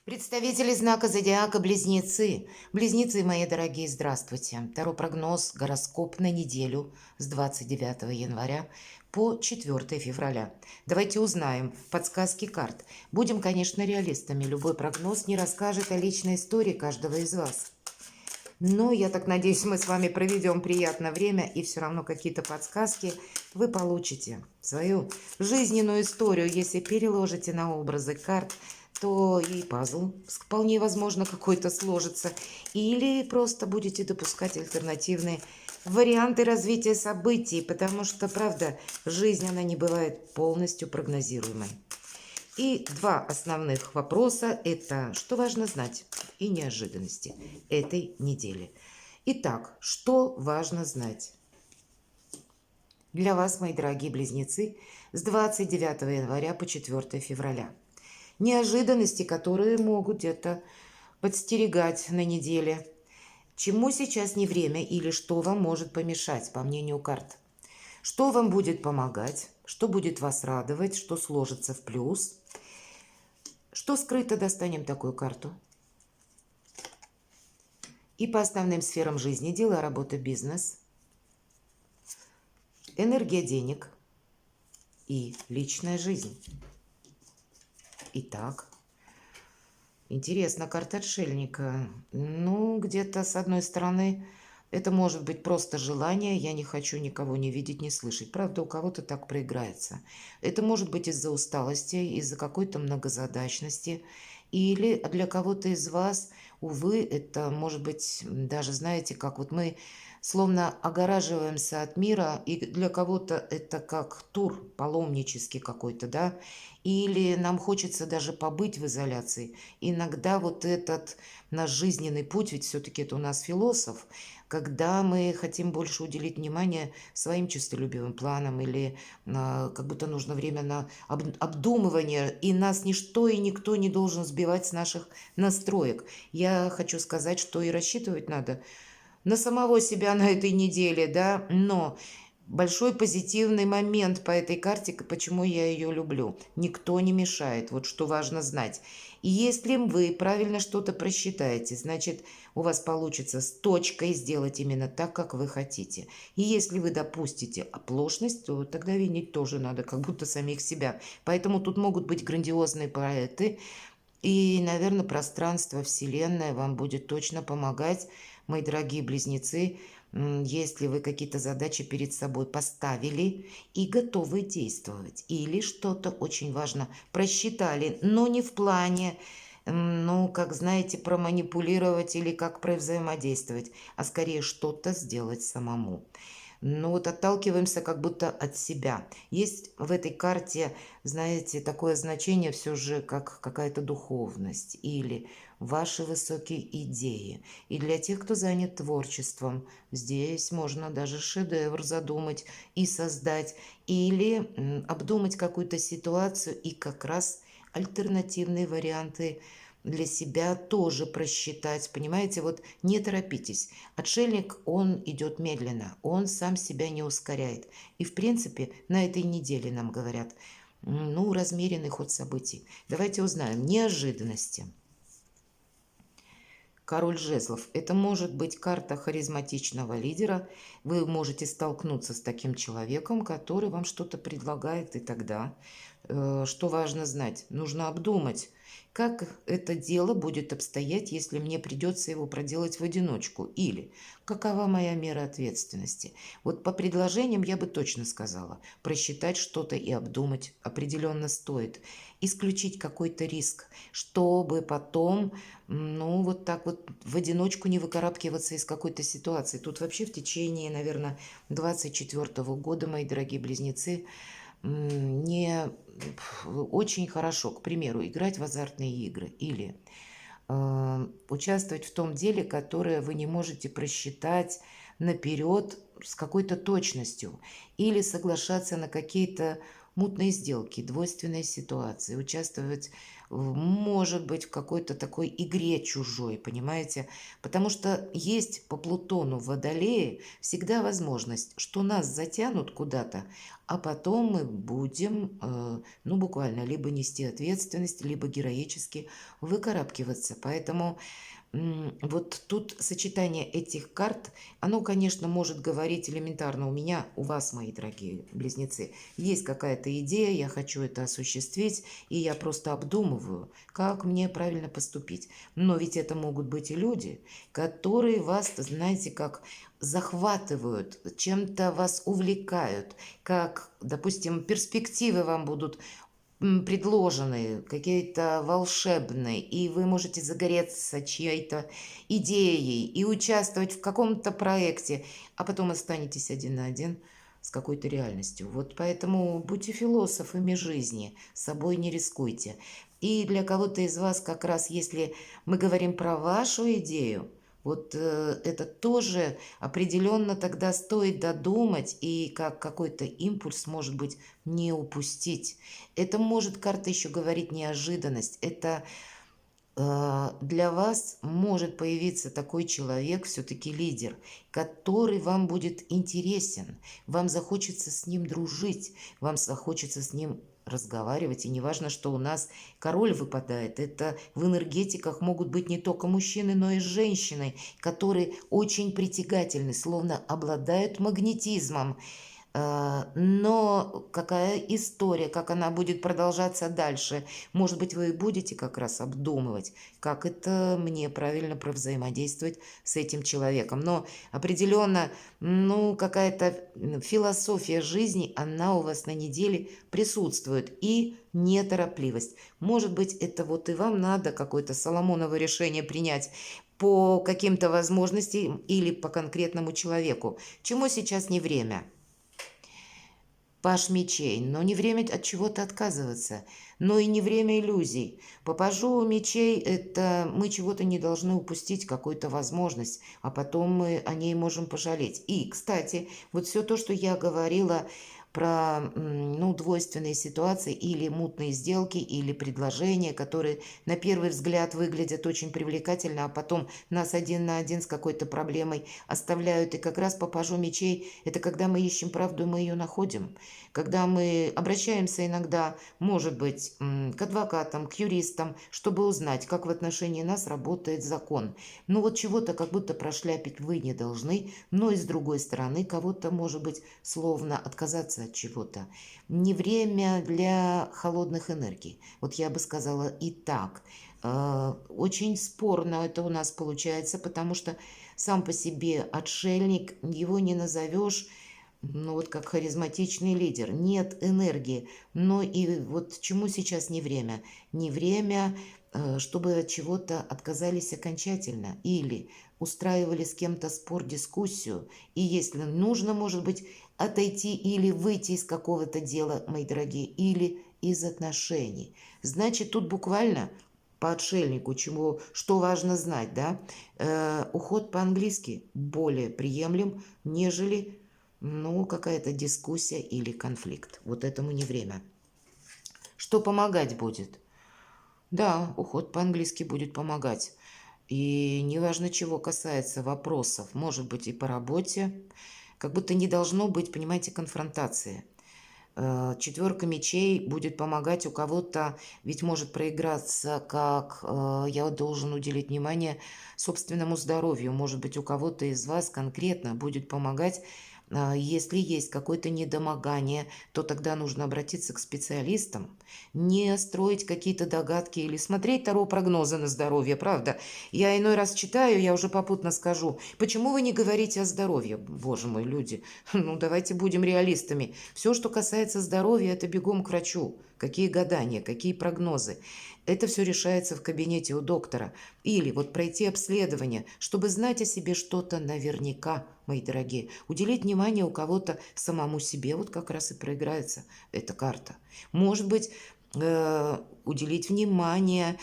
Представители знака зодиака Близнецы. Близнецы, мои дорогие, здравствуйте. Таро прогноз, гороскоп на неделю с 29 января по 4 февраля. Давайте узнаем подсказки карт. Будем, конечно, реалистами. Любой прогноз не расскажет о личной истории каждого из вас. Но я так надеюсь, мы с вами проведем приятное время, и все равно какие-то подсказки вы получите. Свою жизненную историю, если переложите на образы карт, то и пазл вполне возможно какой-то сложится. Или просто будете допускать альтернативные варианты развития событий, потому что, правда, жизнь, она не бывает полностью прогнозируемой. И два основных вопроса – это что важно знать и неожиданности этой недели. Итак, что важно знать для вас, мои дорогие близнецы, с 29 января по 4 февраля? Неожиданности, которые могут где-то подстерегать на неделе. Чему сейчас не время или что вам может помешать, по мнению карт? Что вам будет помогать, что будет вас радовать, что сложится в плюс? Что скрыто, достанем такую карту. И по основным сферам жизни: дело, работа, бизнес, энергия денег и личная жизнь. Итак, интересно, карта отшельника. Ну, где-то с одной стороны, это может быть просто желание, я не хочу никого не видеть, не слышать. Правда, у кого-то так проиграется. Это может быть из-за усталости, из-за какой-то многозадачности. Или для кого-то из вас, увы, это может быть даже, знаете, как вот мы словно огораживаемся от мира, и для кого-то это как тур паломнический какой-то, да, или нам хочется даже побыть в изоляции. Иногда вот этот наш жизненный путь, ведь все-таки это у нас философ, когда мы хотим больше уделить внимание своим честолюбивым планам или как будто нужно время на обдумывание, и нас ничто и никто не должен сбивать с наших настроек. Я хочу сказать, что и рассчитывать надо на самого себя на этой неделе, да, но большой позитивный момент по этой карте, почему я ее люблю. Никто не мешает, вот что важно знать. И если вы правильно что-то просчитаете, значит, у вас получится с точкой сделать именно так, как вы хотите. И если вы допустите оплошность, то тогда винить тоже надо, как будто самих себя. Поэтому тут могут быть грандиозные проекты, и, наверное, пространство, Вселенная вам будет точно помогать, мои дорогие близнецы, если вы какие-то задачи перед собой поставили и готовы действовать. Или что-то очень важно просчитали, но не в плане, ну, как знаете, проманипулировать или как взаимодействовать, а скорее что-то сделать самому. Ну вот отталкиваемся как будто от себя. Есть в этой карте, знаете, такое значение все же, как какая-то духовность или ваши высокие идеи. И для тех, кто занят творчеством, здесь можно даже шедевр задумать и создать, или обдумать какую-то ситуацию и как раз альтернативные варианты для себя тоже просчитать. Понимаете, вот не торопитесь. Отшельник, он идет медленно, он сам себя не ускоряет. И, в принципе, на этой неделе нам говорят, ну, размеренный ход событий. Давайте узнаем неожиданности. Король жезлов. Это может быть карта харизматичного лидера. Вы можете столкнуться с таким человеком, который вам что-то предлагает, и тогда, что важно знать, нужно обдумать, как это дело будет обстоять, если мне придется его проделать в одиночку, или какова моя мера ответственности. Вот по предложениям я бы точно сказала, просчитать что-то и обдумать определенно стоит, исключить какой-то риск, чтобы потом, ну, вот так вот в одиночку не выкарабкиваться из какой-то ситуации. Тут вообще в течение, наверное, 24 года, мои дорогие близнецы, не очень хорошо, к примеру, играть в азартные игры или участвовать в том деле, которое вы не можете просчитать наперед с какой-то точностью, или соглашаться на какие-то мутные сделки, двойственные ситуации, участвовать, может быть, в какой-то такой игре чужой, понимаете? Потому что есть по Плутону в Водолее всегда возможность, что нас затянут куда-то, а потом мы будем, ну, буквально либо нести ответственность, либо героически выкарабкиваться. Поэтому вот тут сочетание этих карт, оно, конечно, может говорить элементарно. У меня, у вас, мои дорогие близнецы, есть какая-то идея, я хочу это осуществить, и я просто обдумываю, как мне правильно поступить. Но ведь это могут быть и люди, которые вас, знаете, как захватывают, чем-то вас увлекают, как, допустим, перспективы вам будут предложенные, какие-то волшебные, и вы можете загореться чьей-то идеей и участвовать в каком-то проекте, а потом останетесь один на один с какой-то реальностью. Вот поэтому будьте философами жизни, собой не рискуйте. И для кого-то из вас как раз, если мы говорим про вашу идею, вот это тоже определенно тогда стоит додумать и как какой-то импульс, может быть, не упустить. Это может карта еще говорить неожиданность. Это для вас может появиться такой человек, все-таки лидер, который вам будет интересен. Вам захочется с ним дружить, вам захочется с ним разговаривать. И не важно, что у нас король выпадает. Это в энергетиках могут быть не только мужчины, но и женщины, которые очень притягательны, словно обладают магнетизмом. Но какая история, как она будет продолжаться дальше, может быть, вы будете как раз обдумывать, как это мне правильно провзаимодействовать с этим человеком. Но определенно, ну, какая-то философия жизни, она у вас на неделе присутствует. И неторопливость. Может быть, это вот и вам надо какое-то Соломоново решение принять по каким-то возможностям или по конкретному человеку. Чему сейчас не время? Паш мечей, но не время от чего-то отказываться, но и не время иллюзий. По пажу мечей это мы чего-то не должны упустить, какую-то возможность, а потом мы о ней можем пожалеть. И, кстати, вот все то, что я говорила про ну, двойственные ситуации или мутные сделки, или предложения, которые на первый взгляд выглядят очень привлекательно, а потом нас один на один с какой-то проблемой оставляют. И как раз по пажу мечей это когда мы ищем правду, мы ее находим. Когда мы обращаемся иногда, может быть, к адвокатам, к юристам, чтобы узнать, как в отношении нас работает закон. Ну вот чего-то как будто прошляпить вы не должны, но и с другой стороны кого-то, может быть, словно отказаться от чего-то. Не время для холодных энергий. Вот я бы сказала и так. Очень спорно это у нас получается, потому что сам по себе отшельник, его не назовешь, ну вот как харизматичный лидер. Нет энергии. Но и вот чему сейчас не время? Не время, чтобы от чего-то отказались окончательно. Или устраивали с кем-то спор, дискуссию. И если нужно, может быть, отойти или выйти из какого-то дела, мои дорогие, или из отношений. Значит, тут буквально по отшельнику, чему, что важно знать, да, уход по-английски более приемлем, нежели ну, какая-то дискуссия или конфликт. Вот этому не время. Что помогать будет? Да, уход по-английски будет помогать. И неважно, чего касается вопросов, может быть и по работе, как будто не должно быть, понимаете, конфронтации. Четверка мечей будет помогать у кого-то, ведь может проиграться, как я должен уделить внимание собственному здоровью. Может быть, у кого-то из вас конкретно будет помогать, если есть какое-то недомогание, то тогда нужно обратиться к специалистам, не строить какие-то догадки или смотреть таро прогнозы на здоровье, правда? Я иной раз читаю, я уже попутно скажу, почему вы не говорите о здоровье? Боже мой, люди, ну давайте будем реалистами. Все, что касается здоровья, это бегом к врачу. Какие гадания, какие прогнозы. Это все решается в кабинете у доктора. Или вот пройти обследование, чтобы знать о себе что-то наверняка, мои дорогие. Уделить внимание у кого-то самому себе, вот как раз и проиграется эта карта. Может быть, уделить внимание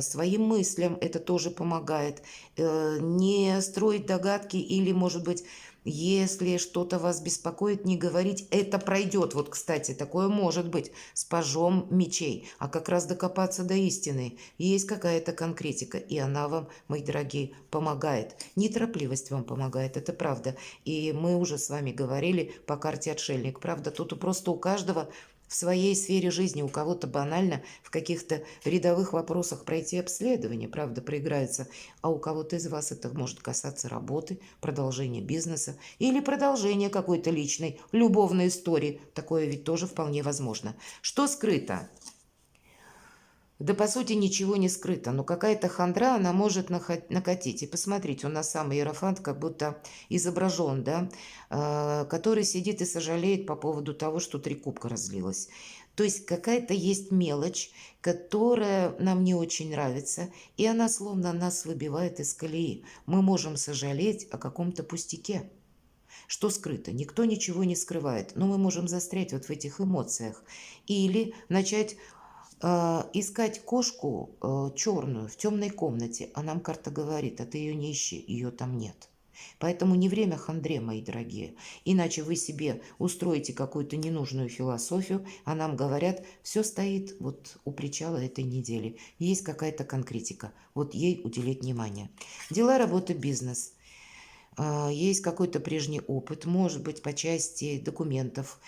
своим мыслям, это тоже помогает. Не строить догадки или, может быть, Если что-то вас беспокоит, не говорить, это пройдет. Вот, кстати, такое может быть с пажом мечей. А как раз докопаться до истины. Есть какая-то конкретика, и она вам, мои дорогие, помогает. Неторопливость вам помогает, это правда. И мы уже с вами говорили по карте отшельник. Правда, тут просто у каждого в своей сфере жизни, у кого-то банально в каких-то рядовых вопросах пройти обследование, правда, проиграется, а у кого-то из вас это может касаться работы, продолжения бизнеса или продолжения какой-то личной любовной истории. Такое ведь тоже вполне возможно. Что скрыто? Да, по сути, ничего не скрыто, но какая-то хандра, она может накатить. И посмотрите, у нас сам иерофант как будто изображен, да, который сидит и сожалеет по поводу того, что 3 кубка разлилось. То есть какая-то есть мелочь, которая нам не очень нравится, и она словно нас выбивает из колеи. Мы можем сожалеть о каком-то пустяке. Что скрыто? Никто ничего не скрывает, но мы можем застрять вот в этих эмоциях. Или начать искать кошку черную в темной комнате, а нам карта говорит, а ты ее не ищи, ее там нет. Поэтому не время хандре, мои дорогие. Иначе вы себе устроите какую-то ненужную философию, а нам говорят, все стоит вот у причала этой недели. Есть какая-то конкретика, вот ей уделить внимание. Дела, работа, бизнес. Есть какой-то прежний опыт, может быть, по части документов,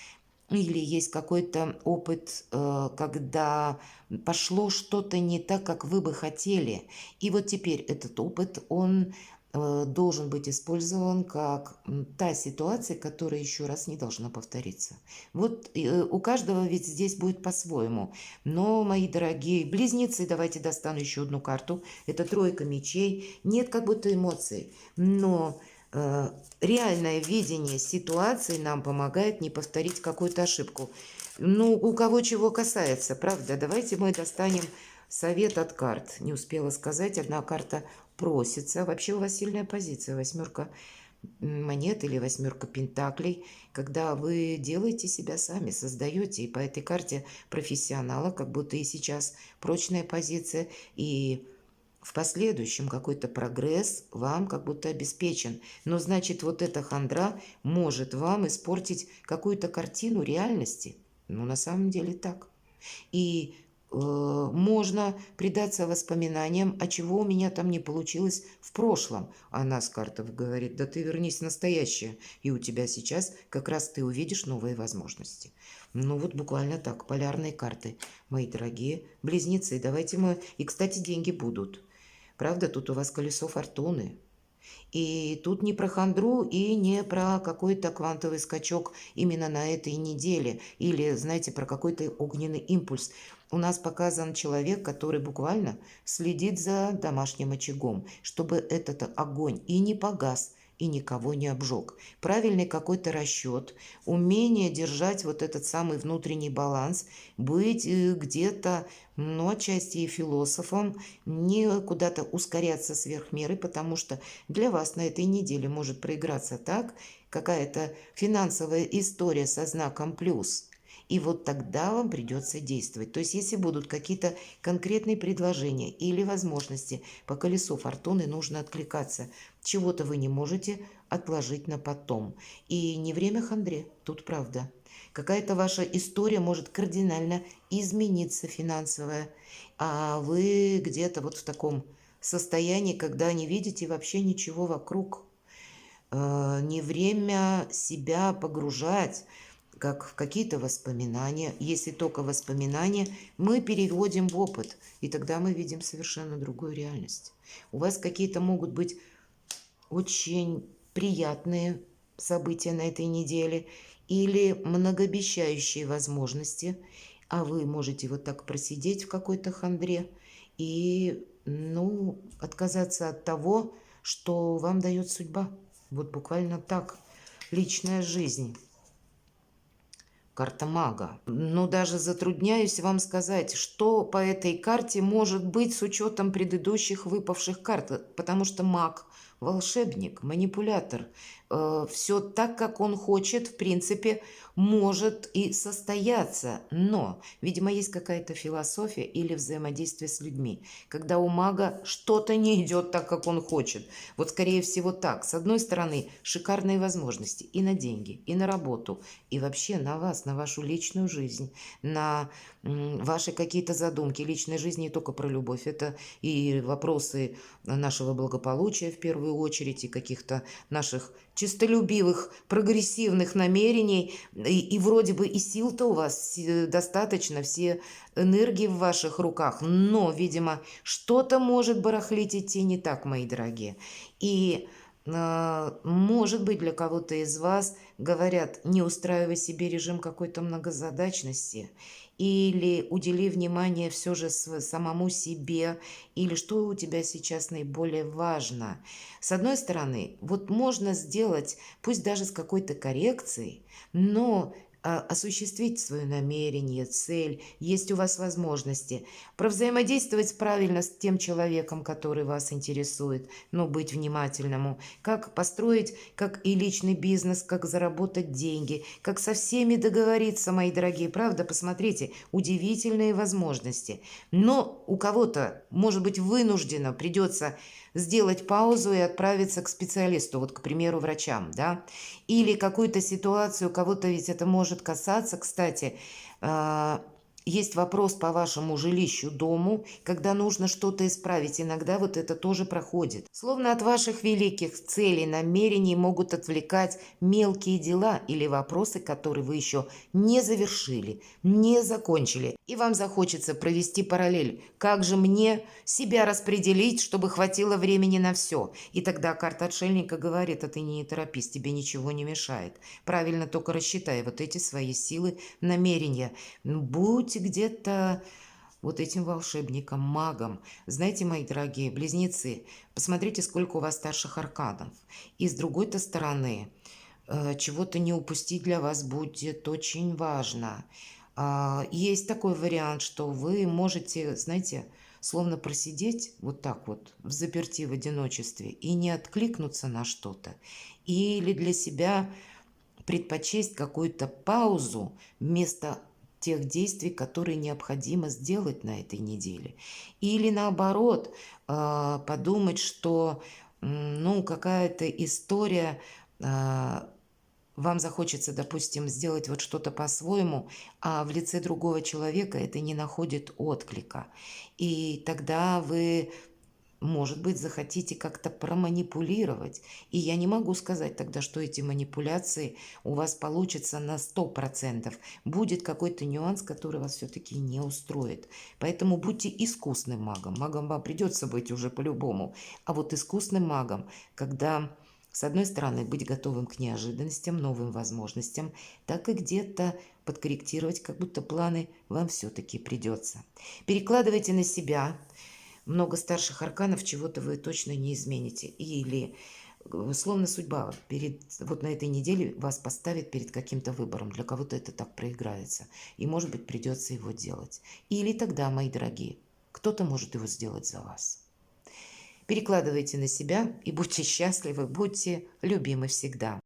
или есть какой-то опыт, когда пошло что-то не так, как вы бы хотели. И вот теперь этот опыт, он должен быть использован как та ситуация, которая еще раз не должна повториться. Вот у каждого ведь здесь будет по-своему. Но, мои дорогие близнецы, давайте достану еще одну карту. Это 3 мечей. Нет как будто эмоций, но реальное видение ситуации нам помогает не повторить какую-то ошибку. Ну, у кого чего касается, правда? Давайте мы достанем совет от карт. Не успела сказать, одна карта просится. Вообще у вас сильная позиция. 8 монет или 8 пентаклей, когда вы делаете себя сами, создаете. И по этой карте профессионала, как будто и сейчас прочная позиция, и в последующем какой-то прогресс вам как будто обеспечен. Но значит, вот эта хандра может вам испортить какую-то картину реальности. Ну, на самом деле так. И можно предаться воспоминаниям, а чего у меня там не получилось в прошлом. А нас карта говорит, да ты вернись в настоящее, и у тебя сейчас как раз ты увидишь новые возможности. Ну вот буквально так, полярные карты, мои дорогие близнецы. Давайте мы... И, кстати, деньги будут. Правда, тут у вас колесо фортуны. И тут не про хандру и не про какой-то квантовый скачок именно на этой неделе. Или, знаете, про какой-то огненный импульс. У нас показан человек, который буквально следит за домашним очагом, чтобы этот огонь и не погас, и никого не обжег. Правильный какой-то расчет, умение держать вот этот самый внутренний баланс, быть где-то, ну, отчасти и философом, не куда-то ускоряться сверх меры, потому что для вас на этой неделе может проиграться так, какая-то финансовая история со знаком плюс. И вот тогда вам придется действовать. То есть, если будут какие-то конкретные предложения или возможности по колесу фортуны, нужно откликаться. Чего-то вы не можете отложить на потом. И не время хандре, тут правда. Какая-то ваша история может кардинально измениться финансовая, а вы где-то вот в таком состоянии, когда не видите вообще ничего вокруг. Не время себя погружать как в какие-то воспоминания. Если только воспоминания, мы переводим в опыт, и тогда мы видим совершенно другую реальность. У вас какие-то могут быть очень приятные события на этой неделе или многообещающие возможности, а вы можете вот так просидеть в какой-то хандре и, ну, отказаться от того, что вам дает судьба. Вот буквально так. Личная жизнь. Карта мага. Но даже затрудняюсь вам сказать, что по этой карте может быть с учетом предыдущих выпавших карт, потому что маг волшебник, манипулятор. Все так, как он хочет, в принципе, может и состояться. Но, видимо, есть какая-то философия или взаимодействие с людьми, когда у мага что-то не идет так, как он хочет. Вот, скорее всего, так. С одной стороны, шикарные возможности и на деньги, и на работу, и вообще на вас, на вашу личную жизнь, на ваши какие-то задумки. Личная жизнь не только про любовь, это и вопросы нашего благополучия в первую очередь, и каких-то наших чистолюбивых, прогрессивных намерений. И вроде бы и сил-то у вас достаточно, все энергии в ваших руках, но, видимо, что-то может барахлить, идти не так, мои дорогие. И может быть, для кого-то из вас говорят: не устраивай себе режим какой-то многозадачности, или удели внимание все же самому себе, или что у тебя сейчас наиболее важно. С одной стороны, вот можно сделать, пусть даже с какой-то коррекцией, но осуществить свое намерение, цель, есть у вас возможности. Провзаимодействовать правильно с тем человеком, который вас интересует, но быть внимательному. Как построить, как и личный бизнес, как заработать деньги, как со всеми договориться, мои дорогие. Правда, посмотрите, удивительные возможности. Но у кого-то, может быть, вынужденно придется сделать паузу и отправиться к специалисту, вот, к примеру, врачам, да, или какую-то ситуацию, кого-то ведь это может касаться, кстати, есть вопрос по вашему жилищу, дому, когда нужно что-то исправить. Иногда вот это тоже проходит. Словно от ваших великих целей, намерений могут отвлекать мелкие дела или вопросы, которые вы еще не завершили, не закончили. И вам захочется провести параллель. Как же мне себя распределить, чтобы хватило времени на все? И тогда карта отшельника говорит: а ты не торопись, тебе ничего не мешает. Правильно только рассчитай вот эти свои силы, намерения. Будь где-то вот этим волшебником, магом. Знаете, мои дорогие близнецы, посмотрите, сколько у вас старших арканов. И с другой-то стороны, чего-то не упустить для вас будет очень важно. Есть такой вариант, что вы можете, знаете, словно просидеть вот так вот в заперти, в одиночестве и не откликнуться на что-то. Или для себя предпочесть какую-то паузу вместо тех действий, которые необходимо сделать на этой неделе. Или наоборот, подумать, что ну, какая-то история, вам захочется, допустим, сделать вот что-то по-своему, а в лице другого человека это не находит отклика. И тогда вы, может быть, захотите как-то проманипулировать. И я не могу сказать тогда, что эти манипуляции у вас получатся на 100%. Будет какой-то нюанс, который вас все-таки не устроит. Поэтому будьте искусным магом. Магом вам придется быть уже по-любому. А вот искусным магом, когда, с одной стороны, быть готовым к неожиданностям, новым возможностям, так и где-то подкорректировать, как будто планы вам все-таки придется. Перекладывайте на себя много старших арканов, чего-то вы точно не измените. Или словно судьба вот на этой неделе вас поставит перед каким-то выбором. Для кого-то это так проиграется. И, может быть, придется его делать. Или тогда, мои дорогие, кто-то может его сделать за вас. Перекладывайте на себя и будьте счастливы, будьте любимы всегда.